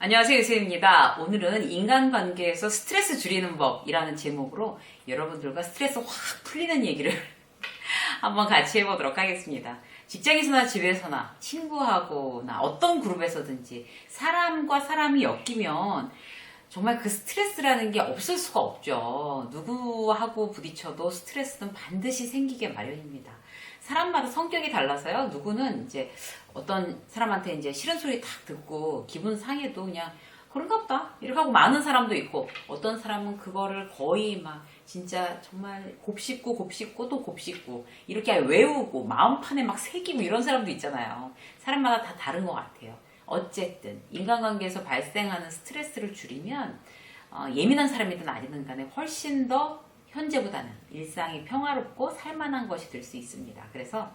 안녕하세요, 유세입니다. 오늘은 인간관계에서 스트레스 줄이는 법이라는 제목으로 여러분들과 스트레스 확 풀리는 얘기를 한번 같이 해보도록 하겠습니다. 직장에서나 집에서나 친구하고나 어떤 그룹에서든지 사람과 사람이 엮이면 정말 그 스트레스라는 게 없을 수가 없죠. 누구하고 부딪혀도 스트레스는 반드시 생기게 마련입니다. 사람마다 성격이 달라서요. 누구는 이제 어떤 사람한테 이제 싫은 소리 탁 듣고 기분 상해도 그냥 그런가 보다 이렇게 하고 마는 사람도 있고, 어떤 사람은 그거를 거의 막 진짜 정말 곱씹고 또 곱씹고 이렇게 외우고 마음판에 막 새기고 이런 사람도 있잖아요. 사람마다 다 다른 것 같아요. 어쨌든 인간관계에서 발생하는 스트레스를 줄이면 예민한 사람이든 아니든 간에 훨씬 더 현재보다는 일상이 평화롭고 살만한 것이 될 수 있습니다. 그래서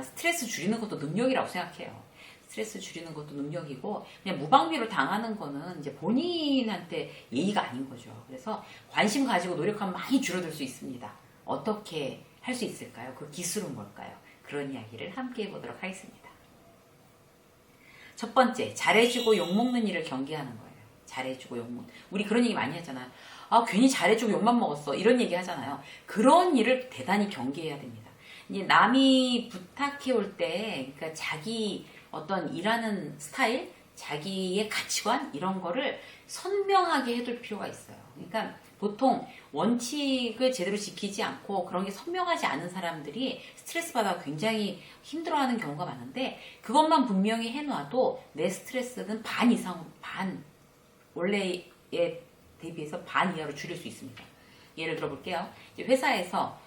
스트레스 줄이는 것도 능력이라고 생각해요. 스트레스 줄이는 것도 능력이고, 그냥 무방비로 당하는 거는 이제 본인한테 예의가 아닌 거죠. 그래서 관심 가지고 노력하면 많이 줄어들 수 있습니다. 어떻게 할 수 있을까요? 그 기술은 뭘까요? 그런 이야기를 함께 해보도록 하겠습니다. 첫 번째, 잘해주고 욕먹는 일을 경계하는 거예요. 잘해주고 욕먹는. 우리 그런 얘기 많이 하잖아요. 괜히 잘해주고 욕만 먹었어. 이런 얘기 하잖아요. 그런 일을 대단히 경계해야 됩니다. 이제 남이 부탁해올 때, 그러니까 자기 어떤 일하는 스타일, 자기의 가치관, 이런 거를 선명하게 해둘 필요가 있어요. 그러니까 보통 원칙을 제대로 지키지 않고 그런 게 선명하지 않은 사람들이 스트레스 받아 굉장히 힘들어하는 경우가 많은데, 그것만 분명히 해놔도 내 스트레스는 반 이상으로, 원래에 대비해서 반 이하로 줄일 수 있습니다. 예를 들어 볼게요. 이제 회사에서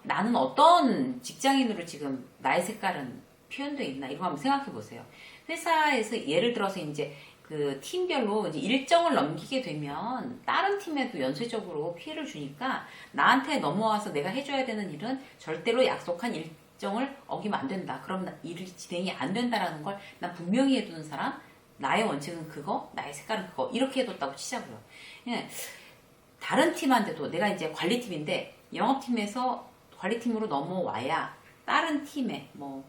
나는 어떤 직장인으로 지금 나의 색깔은 표현되어 있나, 이거 한번 생각해 보세요. 회사에서 예를 들어서 이제 그 팀별로 이제 일정을 넘기게 되면 다른 팀에도 연쇄적으로 피해를 주니까, 나한테 넘어와서 내가 해줘야 되는 일은 절대로 약속한 일정을 어기면 안 된다. 그럼 일이 진행이 안 된다라는 걸 난 분명히 해두는 사람, 나의 원칙은 그거, 나의 색깔은 그거, 이렇게 해뒀다고 치자고요. 예, 다른 팀한테도, 내가 이제 관리팀인데 영업팀에서 관리팀으로 넘어와야 다른 팀에 뭐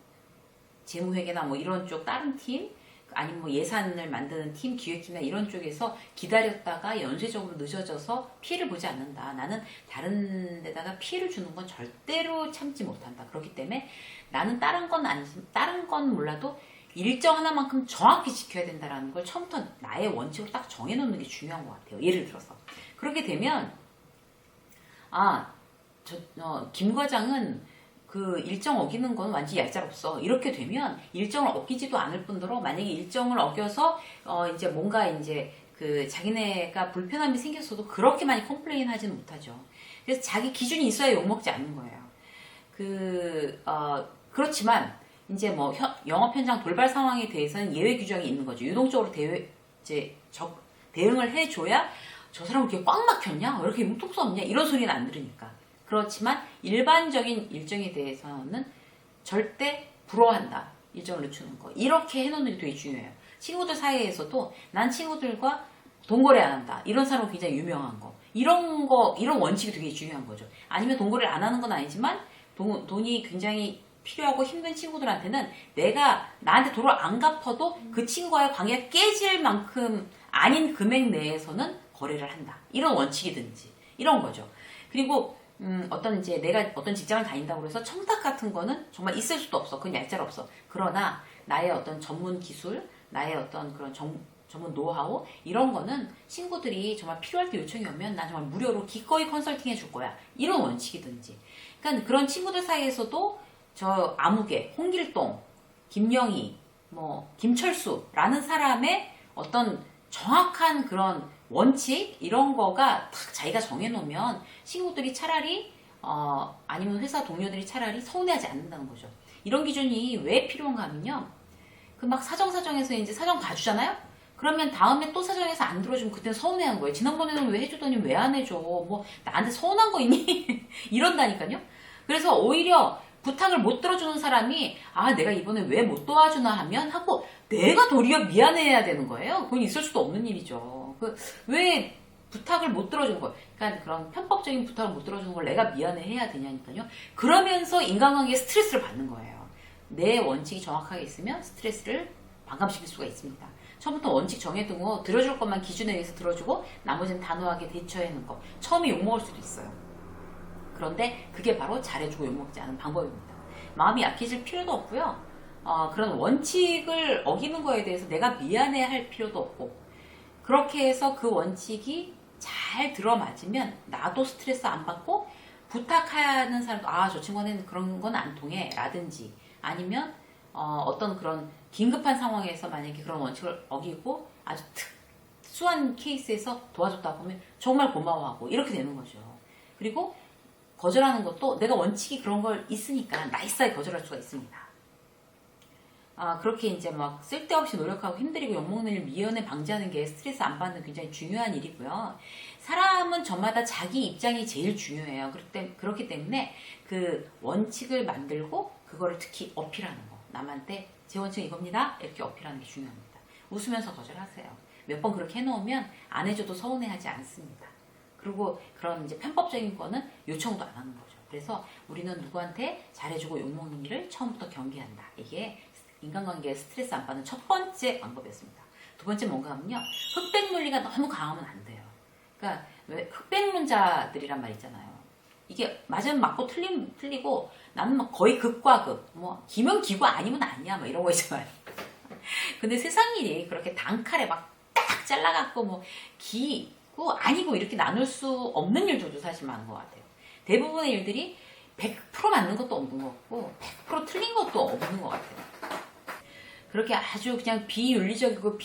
재무회계나 뭐 이런 쪽 다른 팀, 아니면 뭐 예산을 만드는 팀, 기획팀이나 이런 쪽에서 기다렸다가 연쇄적으로 늦어져서 피해를 보지 않는다. 나는 다른 데다가 피해를 주는 건 절대로 참지 못한다. 그렇기 때문에 나는 다른 건 몰라도 일정 하나만큼 정확히 지켜야 된다는 걸 처음부터 나의 원칙으로 딱 정해놓는 게 중요한 것 같아요. 예를 들어서 그렇게 되면 김 과장은 그 일정 어기는 건 완전히 얄짤없어. 이렇게 되면 일정을 어기지도 않을 뿐더러, 만약에 일정을 어겨서 이제 뭔가 이제 그 자기네가 불편함이 생겼어도 그렇게 많이 컴플레인 하지는 못하죠. 그래서 자기 기준이 있어야 욕먹지 않는 거예요. 그렇지만 이제 뭐 영업 현장 돌발 상황에 대해서는 예외 규정이 있는 거죠. 유동적으로 대응을 해줘야 저 사람 이렇게 꽉 막혔냐? 왜 이렇게 융통성 없냐? 이런 소리는 안 들으니까. 그렇지만 일반적인 일정에 대해서는 절대 불허한다. 일정을 늦추는 거. 이렇게 해놓는 게 되게 중요해요. 친구들 사이에서도 난 친구들과 동거래 안 한다. 이런 사람 굉장히 유명한 거. 이런 원칙이 되게 중요한 거죠. 아니면 동거래를 안 하는 건 아니지만 돈이 굉장히 필요하고 힘든 친구들한테는 내가 나한테 돈을 안 갚아도 그 친구와의 관계가 깨질 만큼 아닌 금액 내에서는 거래를 한다. 이런 원칙이든지 이런 거죠. 그리고 내가 어떤 직장을 다닌다고 해서 청탁 같은 거는 정말 있을 수도 없어. 그건 얄짤없어. 그러나 나의 어떤 전문 기술, 나의 어떤 그런 전문 노하우, 이런 거는 친구들이 정말 필요할 때 요청이 오면 난 정말 무료로 기꺼이 컨설팅 해줄 거야. 이런 원칙이든지. 그러니까 그런 친구들 사이에서도 저 아무개, 홍길동, 김영희, 뭐 김철수라는 사람의 어떤 정확한 그런 원칙, 이런 거가 딱 자기가 정해놓으면 친구들이 차라리 아니면 회사 동료들이 차라리 서운해하지 않는다는 거죠. 이런 기준이 왜 필요한가 하면요, 그 막 사정에서 이제 사정 봐주잖아요. 그러면 다음에 또 사정에서 안 들어주면 그때는 서운해하는 거예요. 지난번에는 왜 해주더니 왜 안 해줘? 뭐 나한테 서운한 거 있니? 이런다니까요. 그래서 오히려 부탁을 못 들어주는 사람이 내가 이번에 왜 못 도와주나 하고 내가 도리어 미안해야 되는 거예요. 그건 있을 수도 없는 일이죠. 왜 부탁을 못 들어주는 거예요? 그러니까 그런 편법적인 부탁을 못 들어주는 걸 내가 미안해야 되냐니까요. 그러면서 인간관계에 스트레스를 받는 거예요. 내 원칙이 정확하게 있으면 스트레스를 반감시킬 수가 있습니다. 처음부터 원칙 정해두고 들어줄 것만 기준에 의해서 들어주고 나머지는 단호하게 대처하는 거. 처음에 욕먹을 수도 있어요. 그런데 그게 바로 잘해주고 욕먹지 않은 방법입니다. 마음이 약해질 필요도 없고요. 그런 원칙을 어기는 거에 대해서 내가 미안해할 필요도 없고, 그렇게 해서 그 원칙이 잘 들어맞으면 나도 스트레스 안 받고, 부탁하는 사람도 저 친구는 그런 건 안 통해 라든지, 아니면 어떤 그런 긴급한 상황에서 만약에 그런 원칙을 어기고 아주 특수한 케이스에서 도와줬다 보면 정말 고마워하고 이렇게 되는 거죠. 그리고 거절하는 것도 내가 원칙이 그런 걸 있으니까 나이스하게 거절할 수가 있습니다. 그렇게 이제 막 쓸데없이 노력하고 힘들이고 욕먹는 일 미연에 방지하는 게 스트레스 안 받는 굉장히 중요한 일이고요. 사람은 저마다 자기 입장이 제일 중요해요. 그렇기 때문에 그 원칙을 만들고 그거를 특히 어필하는 거. 남한테 제 원칙은 이겁니다. 이렇게 어필하는 게 중요합니다. 웃으면서 거절하세요. 몇 번 그렇게 해놓으면 안 해줘도 서운해하지 않습니다. 그리고 그런 이제 편법적인 거는 요청도 안 하는 거죠. 그래서 우리는 누구한테 잘해주고 욕먹는 일을 처음부터 경계한다. 이게 인간관계에 스트레스 안 받는 첫 번째 방법이었습니다. 두 번째 뭔가 하면요. 흑백 논리가 너무 강하면 안 돼요. 그러니까 왜 흑백론자들이란 말 있잖아요. 이게 맞으면 맞고 틀리고 나는 막 거의 극과 극. 뭐 기면 기고 아니면 아니야. 뭐 이런 거 있잖아요. 근데 세상 일이 그렇게 단칼에 막 딱 잘라갖고 뭐 기고 아니고 이렇게 나눌 수 없는 일들도 사실 많은 것 같아요. 대부분의 일들이 100% 맞는 것도 없는 것 같고 100% 틀린 것도 없는 것 같아요. 그렇게 아주 그냥 비윤리적이고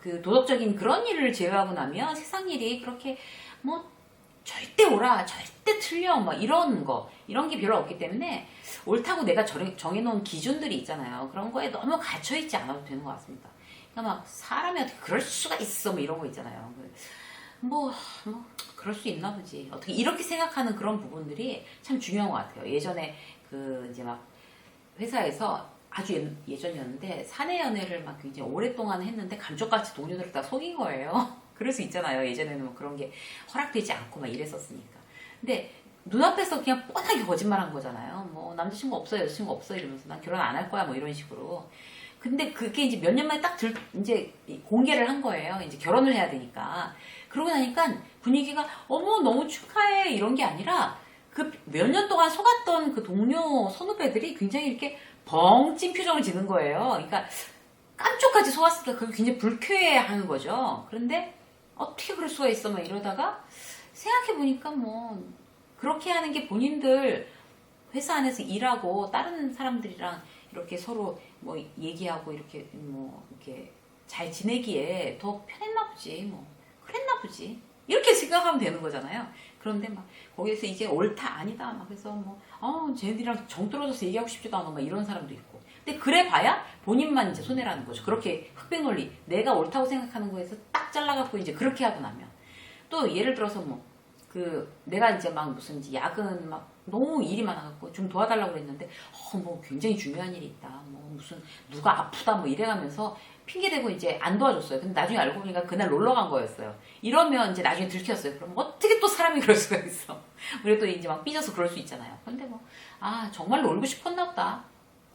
그 도덕적인 그런 일을 제외하고 나면 세상 일이 그렇게 뭐 절대 옳아, 절대 틀려, 뭐 이런 게 별로 없기 때문에 옳다고 내가 정해놓은 기준들이 있잖아요. 그런 거에 너무 갇혀있지 않아도 되는 것 같습니다. 그러니까 막 사람이 어떻게 그럴 수가 있어, 뭐 이런 거 있잖아요. 뭐 그럴 수 있나 보지. 어떻게 이렇게 생각하는 그런 부분들이 참 중요한 것 같아요. 예전에 이제 막 회사에서 아주 예전이었는데 사내 연애를 막 굉장히 오랫동안 했는데 감쪽같이 동료들을 다 속인 거예요. 그럴 수 있잖아요. 예전에는 뭐 그런 게 허락되지 않고 막 이랬었으니까. 근데 눈앞에서 그냥 뻔하게 거짓말한 거잖아요. 뭐 남자친구 없어요, 여자친구 없어요 이러면서 난 결혼 안 할 거야 뭐 이런 식으로. 근데 그게 이제 몇 년 만에 딱 이제 공개를 한 거예요. 이제 결혼을 해야 되니까. 그러고 나니까 분위기가 어머 너무 축하해 이런 게 아니라 그 몇 년 동안 속았던 그 동료 선후배들이 굉장히 이렇게 벙찐 표정을 지는 거예요. 그러니까 깜짝까지 속았으니까 그게 굉장히 불쾌해하는 거죠. 그런데 어떻게 그럴 수가 있어 막 이러다가 생각해보니까 뭐 그렇게 하는 게 본인들 회사 안에서 일하고 다른 사람들이랑 이렇게 서로 뭐 얘기하고 이렇게 뭐 이렇게 잘 지내기에 더 편했나 보지 뭐 그랬나 보지 이렇게 생각하면 되는 거잖아요. 그런데 막 거기에서 이게 옳다 아니다 막 그래서 뭐 쟤네들이랑 정 떨어져서 얘기하고 싶지도 않아 막 이런 사람도 있고. 근데 그래 봐야 본인만 이제 손해라는 거죠. 그렇게 흑백 논리 내가 옳다고 생각하는 거에서 딱 잘라갖고 이제 그렇게 하고 나면 또 예를 들어서 뭐 내가 이제 막 무슨 이제 야근 막 너무 일이 많아갖고 좀 도와달라고 그랬는데 뭐 굉장히 중요한 일이 있다 뭐 무슨 누가 아프다 뭐 이래가면서 핑계대고 이제 안 도와줬어요. 근데 나중에 알고 보니까 그날 놀러 간 거였어요. 이러면 이제 나중에 들켰어요. 그럼 어떻게 또 사람이 그럴 수가 있어. 우리가 또 이제 막 삐져서 그럴 수 있잖아요. 근데 뭐 정말 놀고 싶었나 보다.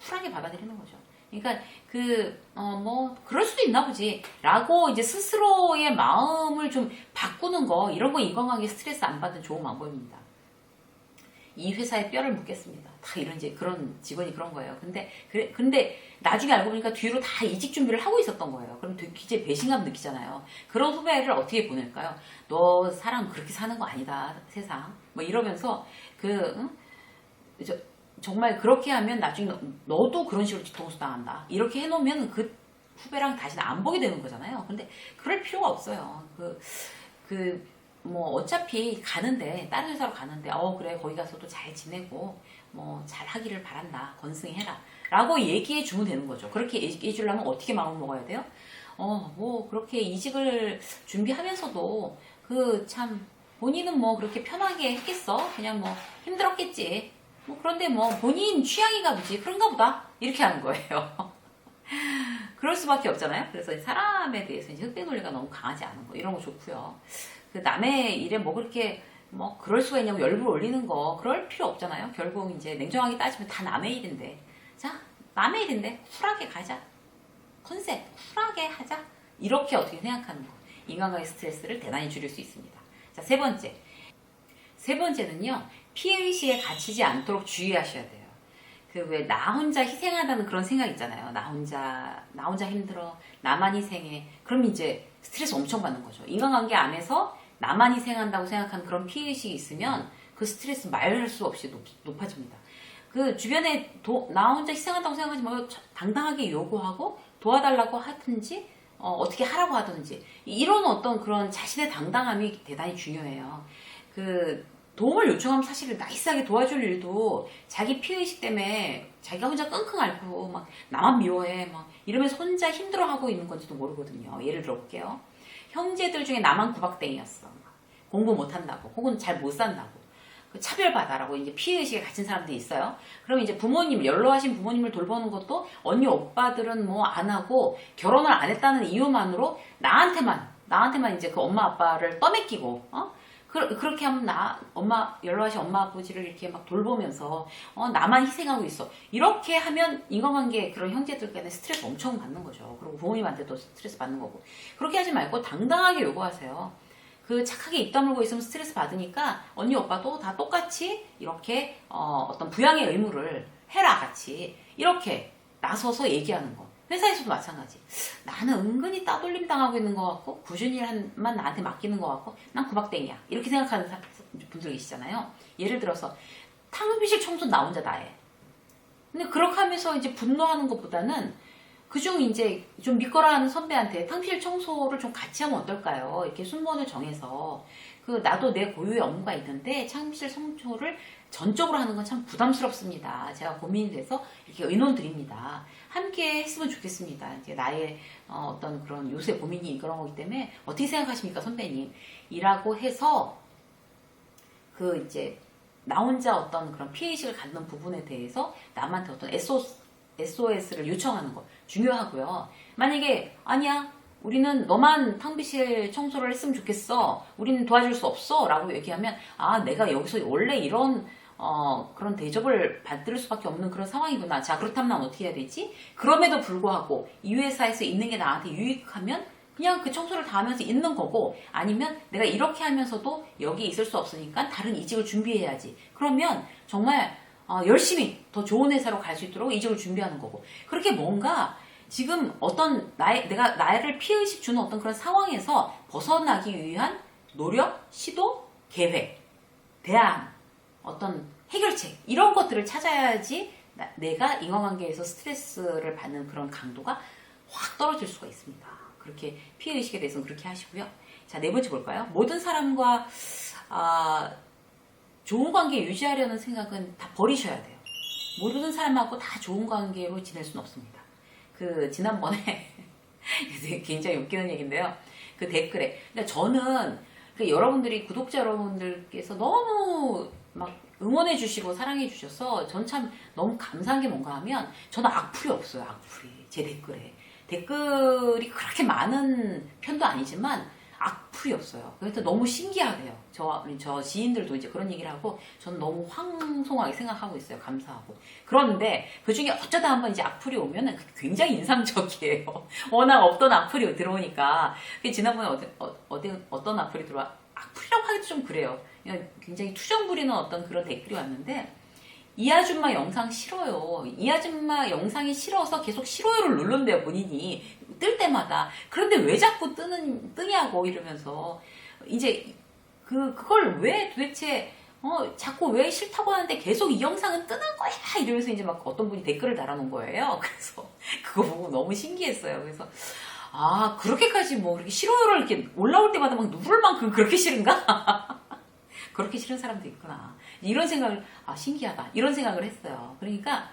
쿨하게 받아들이는 거죠. 그러니까 뭐 그럴 수도 있나 보지 라고 이제 스스로의 마음을 좀 바꾸는 거 이런 거 인간관계 스트레스 안 받는 좋은 방법입니다. 이 회사에 뼈를 묻겠습니다. 다 이런 이제 그런 직원이 그런 거예요. 근데 나중에 알고 보니까 뒤로 다 이직 준비를 하고 있었던 거예요. 그럼 되게 굉장히 배신감 느끼잖아요. 그런 후배를 어떻게 보낼까요? 너 사람 그렇게 사는 거 아니다 세상 뭐 이러면서 정말 그렇게 하면 나중에 너도 그런 식으로 뒤통수 당한다. 이렇게 해놓으면 그 후배랑 다시는 안 보게 되는 거잖아요. 근데 그럴 필요가 없어요. 뭐 어차피 가는데 다른 회사로 가는데 그래 거기 가서도 잘 지내고 뭐 잘 하기를 바란다. 건승해라. 라고 얘기해 주면 되는 거죠. 그렇게 얘기해 주려면 어떻게 마음을 먹어야 돼요? 뭐 그렇게 이직을 준비하면서도 참 본인은 뭐 그렇게 편하게 했겠어? 그냥 뭐 힘들었겠지. 뭐 그런데 뭐 본인 취향인가 보지 그런가 보다 이렇게 하는 거예요. 그럴 수밖에 없잖아요. 그래서 사람에 대해서 이제 흑백 논리가 너무 강하지 않은 거 이런 거 좋고요. 남의 일에 뭐 그렇게 뭐 그럴 수가 있냐고 열불 올리는 거 그럴 필요 없잖아요. 결국 이제 냉정하게 따지면 다 남의 일인데 자 남의 일인데 쿨하게 가자. 컨셉 쿨하게 하자. 이렇게 어떻게 생각하는 거. 인간관계 스트레스를 대단히 줄일 수 있습니다. 자, 세 번째. 세 번째는요. 피해의식에 갇히지 않도록 주의하셔야 돼요. 그 왜 나 혼자 희생하다는 그런 생각 있잖아요. 나 혼자 힘들어. 나만 희생해. 그럼 이제 스트레스 엄청 받는 거죠. 인간관계 안에서 나만 희생한다고 생각하는 그런 피해의식이 있으면 그 스트레스 말할 수 없이 높아집니다. 그 주변에 나 혼자 희생한다고 생각하지 말고 당당하게 요구하고 도와달라고 하든지 어떻게 하라고 하든지 이런 어떤 그런 자신의 당당함이 대단히 중요해요. 그 도움을 요청하면 사실 나이스하게 도와줄 일도 자기 피해의식 때문에 자기가 혼자 끙끙 앓고 막 나만 미워해 막 이러면서 혼자 힘들어하고 있는 건지도 모르거든요. 예를 들어 볼게요. 형제들 중에 나만 구박댕이였어. 공부 못한다고 혹은 잘 못 산다고 차별받아라고 이제 피해의식에 갇힌 사람들이 있어요. 그럼 이제 부모님, 연로하신 부모님을 돌보는 것도 언니 오빠들은 뭐 안 하고 결혼을 안 했다는 이유만으로 나한테만 이제 그 엄마 아빠를 떠맡기고, 그렇게 하면 연로하신 엄마 아버지를 이렇게 막 돌보면서, 나만 희생하고 있어. 이렇게 하면 인간관계 그런 형제들 간에 스트레스 엄청 받는 거죠. 그리고 부모님한테도 스트레스 받는 거고. 그렇게 하지 말고 당당하게 요구하세요. 그 착하게 입 다물고 있으면 스트레스 받으니까 언니 오빠도 다 똑같이 이렇게 어떤 부양의 의무를 해라 같이 이렇게 나서서 얘기하는 거. 회사에서도 마찬가지. 나는 은근히 따돌림 당하고 있는 것 같고 꾸준히 일만 나한테 맡기는 것 같고 난 구박댕이야 이렇게 생각하는 분들 계시잖아요. 예를 들어서 탕비실 청소 나 혼자 다 해. 근데 그렇게 하면서 이제 분노하는 것보다는 그중 이제 좀 믿거라 하는 선배한테 탕비실 청소를 좀 같이 하면 어떨까요? 이렇게 순번을 정해서 나도 내 고유의 업무가 있는데 탕비실 청소를 전적으로 하는 건 참 부담스럽습니다. 제가 고민이 돼서 이렇게 의논 드립니다. 함께 했으면 좋겠습니다. 이제 나의 어떤 그런 요새 고민이 그런 거기 때문에 어떻게 생각하십니까, 선배님? 이라고 해서 이제 나 혼자 어떤 그런 피해의식을 갖는 부분에 대해서 남한테 어떤 SOS를 요청하는 거 중요하고요. 만약에 아니야 우리는 너만 탕비실 청소를 했으면 좋겠어 우리는 도와줄 수 없어 라고 얘기하면 내가 여기서 원래 이런 그런 대접을 받을 수밖에 없는 그런 상황이구나. 자, 그렇다면 난 어떻게 해야 되지? 그럼에도 불구하고 이 회사에서 있는 게 나한테 유익하면 그냥 그 청소를 다 하면서 있는 거고, 아니면 내가 이렇게 하면서도 여기 있을 수 없으니까 다른 이직을 준비해야지. 그러면 정말 열심히 더 좋은 회사로 갈 수 있도록 이직을 준비하는 거고, 그렇게 뭔가 지금 어떤 내가 나를 피해의식 주는 어떤 그런 상황에서 벗어나기 위한 노력, 시도, 계획, 대안, 어떤 해결책 이런 것들을 찾아야지 내가 인간관계에서 스트레스를 받는 그런 강도가 확 떨어질 수가 있습니다. 그렇게 피해의식에 대해서는 그렇게 하시고요. 자, 네 번째 볼까요? 모든 사람과 좋은 관계 유지하려는 생각은 다 버리셔야 돼요. 모든 사람하고 다 좋은 관계로 지낼 수는 없습니다. 지난번에 굉장히 웃기는 얘기인데요. 그 댓글에 저는 여러분들이 구독자 여러분들께서 너무 막 응원해 주시고 사랑해 주셔서 전 참 너무 감사한 게 뭔가 하면 저는 악플이 없어요. 악플이 제 댓글이 그렇게 많은 편도 아니지만 악플이 없어요. 그래서 너무 신기하대요. 저 지인들도 이제 그런 얘기를 하고 저는 너무 황송하게 생각하고 있어요. 감사하고. 그런데 그 중에 어쩌다 한번 이제 악플이 오면은 굉장히 인상적이에요. 워낙 없던 악플이 들어오니까. 지난번에 어떤 악플이 들어와, 악플이라고 하기도 좀 그래요. 굉장히 투정 부리는 어떤 그런 댓글이 왔는데, 이 아줌마 영상 싫어요. 이 아줌마 영상이 싫어서 계속 싫어요를 누른대요, 본인이. 뜰 때마다. 그런데 왜 자꾸 뜨냐고 이러면서. 이제, 그걸 왜 도대체, 자꾸 왜 싫다고 하는데 계속 이 영상은 뜨는 거야! 이러면서 이제 막 어떤 분이 댓글을 달아놓은 거예요. 그래서 그거 보고 너무 신기했어요. 그래서, 그렇게까지 그렇게 싫어요를 이렇게 올라올 때마다 막 누를 만큼 그렇게 싫은가? 그렇게 싫은 사람도 있구나. 이런 생각을, 신기하다. 이런 생각을 했어요. 그러니까,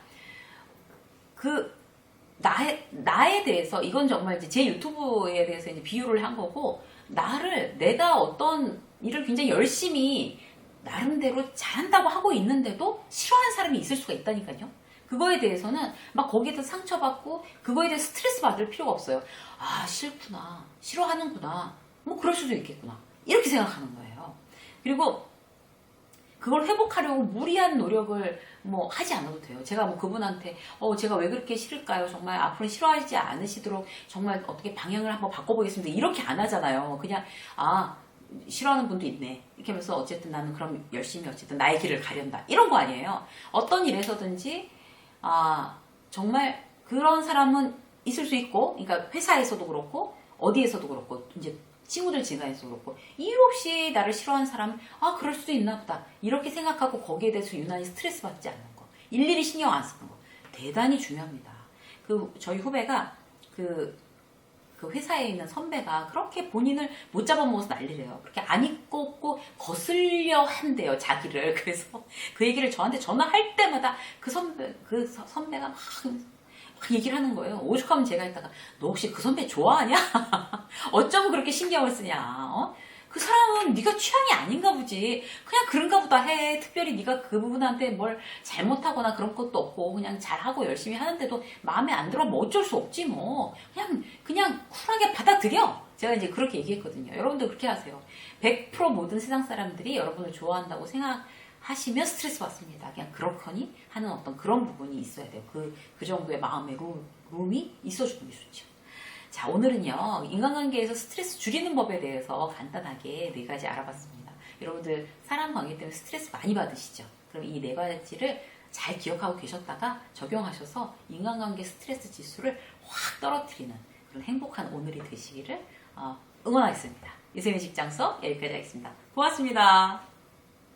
나에 대해서, 이건 정말 이제 제 유튜브에 대해서 이제 비유를 한 거고, 내가 어떤 일을 굉장히 열심히, 나름대로 잘한다고 하고 있는데도 싫어하는 사람이 있을 수가 있다니까요. 그거에 대해서는 막 거기에서 상처받고, 그거에 대해 스트레스 받을 필요가 없어요. 싫구나. 싫어하는구나. 그럴 수도 있겠구나. 이렇게 생각하는 거예요. 그리고, 그걸 회복하려고 무리한 노력을 뭐 하지 않아도 돼요. 제가 뭐 그분한테 제가 왜 그렇게 싫을까요? 정말 앞으로 싫어하지 않으시도록 정말 어떻게 방향을 한번 바꿔보겠습니다. 이렇게 안 하잖아요. 그냥 싫어하는 분도 있네. 이렇게 하면서 어쨌든 나는 그럼 열심히 어쨌든 나의 길을 가련다. 이런 거 아니에요. 어떤 일에서든지 정말 그런 사람은 있을 수 있고, 그러니까 회사에서도 그렇고 어디에서도 그렇고 이제 친구들 지간에서도 그렇고 이유 없이 나를 싫어하는 사람은 그럴 수도 있나 보다 이렇게 생각하고 거기에 대해서 유난히 스트레스 받지 않는 거, 일일이 신경 안 쓰는 거 대단히 중요합니다. 저희 후배가 그 회사에 있는 선배가 그렇게 본인을 못 잡아먹어서 난리래요. 그렇게 안 입고 없고 거슬려 한대요, 자기를. 그래서 그 얘기를 저한테 전화할 때마다 그 선배가 막 얘기를 하는 거예요. 오죽하면 제가 했다가 너 혹시 그 선배 좋아하냐? 어쩌면 그렇게 신경을 쓰냐? 그 사람은 네가 취향이 아닌가 보지. 그냥 그런가 보다 해. 특별히 네가 그 부분한테 뭘 잘못하거나 그런 것도 없고 그냥 잘하고 열심히 하는데도 마음에 안 들어 뭐 어쩔 수 없지 뭐. 그냥 쿨하게 받아들여. 제가 이제 그렇게 얘기했거든요. 여러분도 그렇게 하세요. 100% 모든 세상 사람들이 여러분을 좋아한다고 생각하시면 스트레스 받습니다. 그냥 그렇거니 하는 어떤 그런 부분이 있어야 돼요. 그 정도의 마음의 룸이 있어주는 게 좋죠. 자, 오늘은요, 인간관계에서 스트레스 줄이는 법에 대해서 간단하게 4가지 알아봤습니다. 여러분들 사람 관계 때문에 스트레스 많이 받으시죠? 그럼 이 4가지를 잘 기억하고 계셨다가 적용하셔서 인간관계 스트레스 지수를 확 떨어뜨리는 그런 행복한 오늘이 되시기를 응원하겠습니다. 유세민 직장 수업 여기까지 하겠습니다. 고맙습니다.